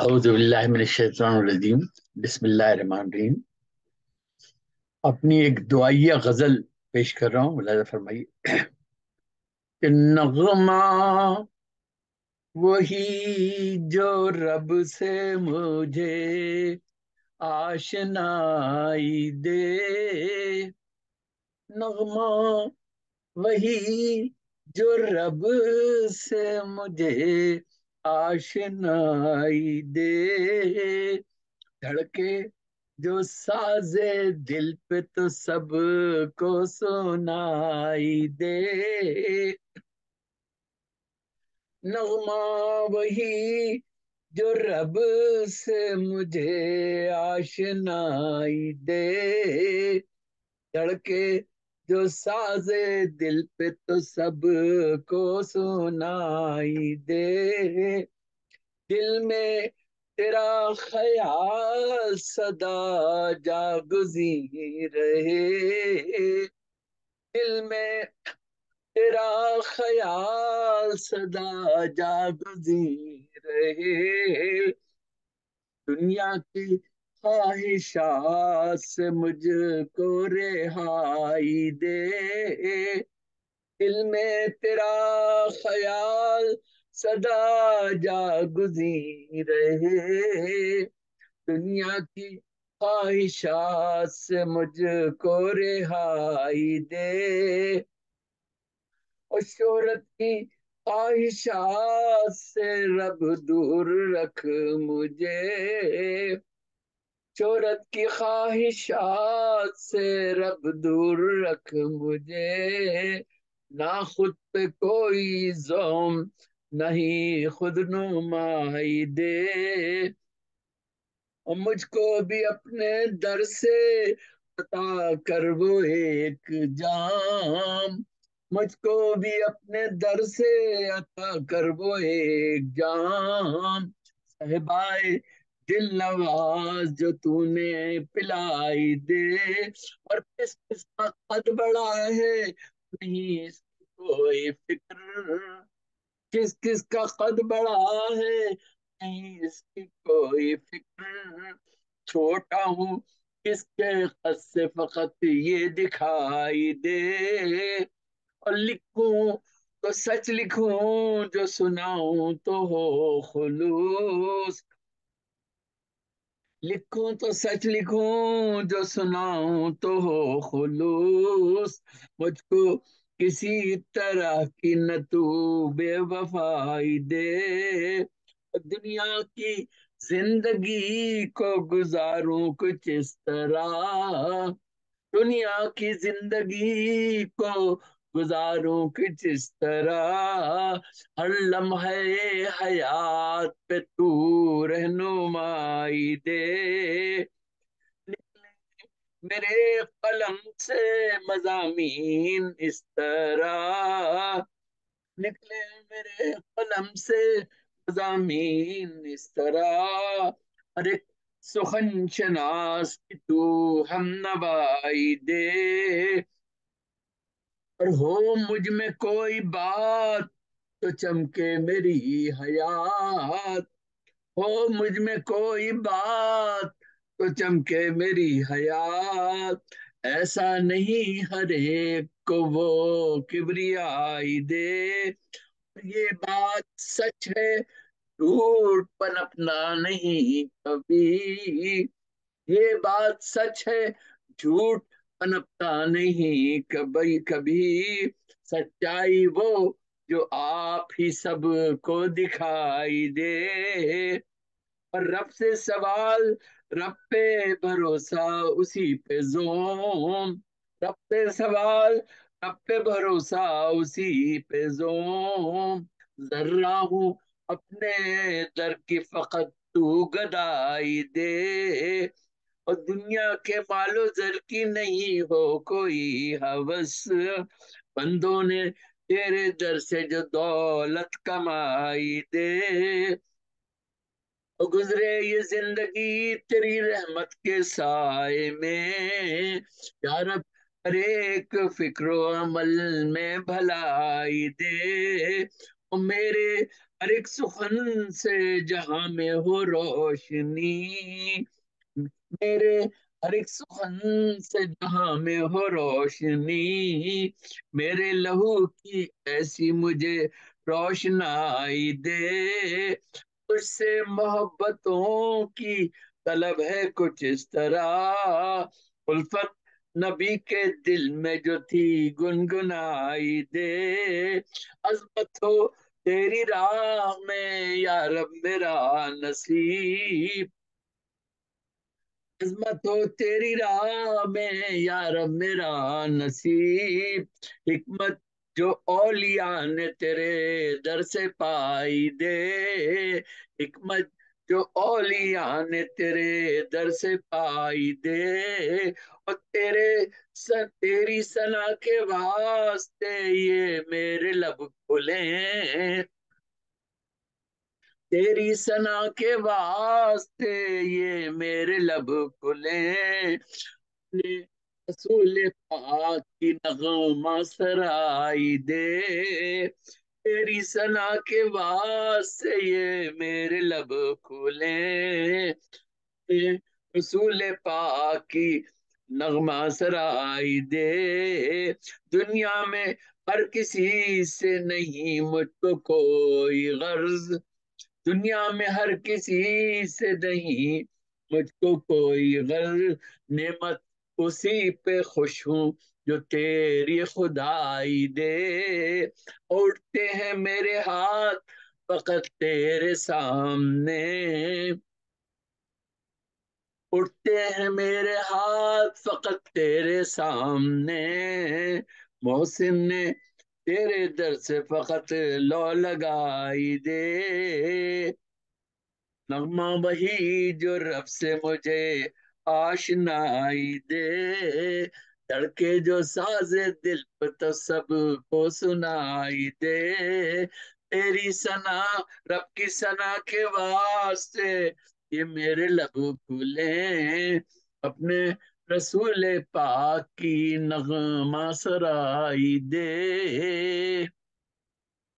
اعوذ باللہ من الشیطان الرجیم۔ بسم اللہ الرحمن الرحیم۔ اپنی ایک دعائیہ غزل پیش کر رہا ہوں، ملاحظہ فرمائیے کہ نغمہ وہی جو رب سے مجھے آشنائی دے، نغمہ وہی جو رب سے مجھے آشنائی دے، دھڑکے جو سازے دل پہ تو سب کو سنائی دے، نغمہ وہی جو رب سے مجھے آشنائی دے، دھڑکے جو سازے دل پہ تو سب کو سنائی دے، دل میں تیرا خیال صدا جاگزیں رہے، دل میں تیرا خیال صدا جاگزیں رہے، دنیا کی خواہشات سے مجھ کو رہائی دے، دل میں تیرا خیال صدا جاگزیں رہے، دنیا کی خواہشات سے مجھ کو رہائی دے، اور شہرت کی خواہشات سے رب دور رکھ مجھے، شہرت کی خواہشات سے رب دور رکھ مجھے، نہ خود پہ کوئی ظلم نہیں خود نمائی دے، اور مجھ کو بھی اپنے در سے عطا کر وہ ایک جام، مجھ کو بھی اپنے در سے عطا کر وہ ایک جام، صاحبائے دل نواز جو تو نے پلائی دے، اور کس کس کا قد بڑا ہے نہیں اس کی کوئی فکر، کس کس کا قد بڑا ہے نہیں اس کی کوئی فکر، چھوٹا ہوں کس کے قد سے فقط یہ دکھائی دے، اور لکھوں تو سچ لکھوں جو سناؤں تو ہو خلوص، لکھوں تو سچ لکھوں جو سناؤں تو ہو خلوص، مجھ کو کسی طرح کی نہ تو بے وفائی دے، دنیا کی زندگی کو گزاروں کچھ اس طرح، دنیا کی زندگی کو گزاروں کچھ اس طرح، ہر لمحے حیات پہ تو رہنمائی دے، نکلے میرے قلم سے مضامین اس طرح، نکلے میرے قلم سے مضامین اس طرح، ہر ایک سخن شناس کی تو ہم نوائی دے، اور ہو مجھ میں کوئی بات تو چمکے میری حیات، ہو مجھ میں کوئی بات تو چمکے میری حیات، ایسا نہیں ہر ایک کو وہ کبریائی دے، یہ بات سچ ہے جھوٹ پنپنا نہیں کبھی، یہ بات سچ ہے جھوٹ پنپتا نہیں کبھی کبھی، سچائی وہ جو آپ ہی سب کو دکھائی دے، اور رب سے سوال رب پہ بھروسہ اسی پہ زوم، رب پہ سوال رب پہ بھروسہ اسی پہ زوم، ذرہ ہوں اپنے در کی فقط تو گدائی دے، اور دنیا کے مال و زر کی نہیں ہو کوئی ہوس، بندوں نے تیرے در سے جو دولت کمائی دے، گزرے یہ زندگی تیری رحمت کے سائے میں، یا رب ہر ایک فکر و عمل میں بھلائی دے، میرے ہر ایک سخن سے جہاں میں ہو روشنی، میرے ہر ایک سخن سے جہاں میں ہو روشنی، میرے لہو کی ایسی مجھے روشنائی دے، تجھ سے محبتوں کی طلب ہے کچھ اس طرح، الفت نبی کے دل میں جو تھی گنگنائی دے، عظمت ہو تیری راہ میں یا رب میرا نصیب، عظمت ہو تیری راہ میں یا رب میرا نصیب، حکمت جو اولیاء نے تیرے در سے پائی دے، حکمت جو اولیاء نے تیرے در سے پائی دے، اور تیری ثنا کے واسطے یہ میرے لب کھلیں، تیری ثنا کے واسطے یہ میرے لب کھلیں، اپنے رسول پاک کی نغمہ سرائی دے، تیری ثنا کے واسطے یہ میرے لب کھلیں، رسول پاک کی نغمہ سرائی دے، دنیا میں ہر کسی سے نہیں مجھ کو کوئی غرض، دنیا میں ہر کسی سے نہیں مجھ کو کوئی غرض، نعمت اسی پہ خوش ہوں جو تیری خدائی دے، اٹھتے ہیں میرے ہاتھ فقط تیرے سامنے، اٹھتے ہیں میرے ہاتھ فقط تیرے سامنے، محسن نے تیرے در سے فقط لو لگائی دے، نغمہ وہی جو رب سے مجھے آشنائی دے، دھڑکے جو ساز دل پہ تو سب کو سنائی دے، تیری ثنا رب کی ثنا کے واسطے یہ میرے لب کھلیں، اپنے رسول پاک کی نغمہ سرائی دے۔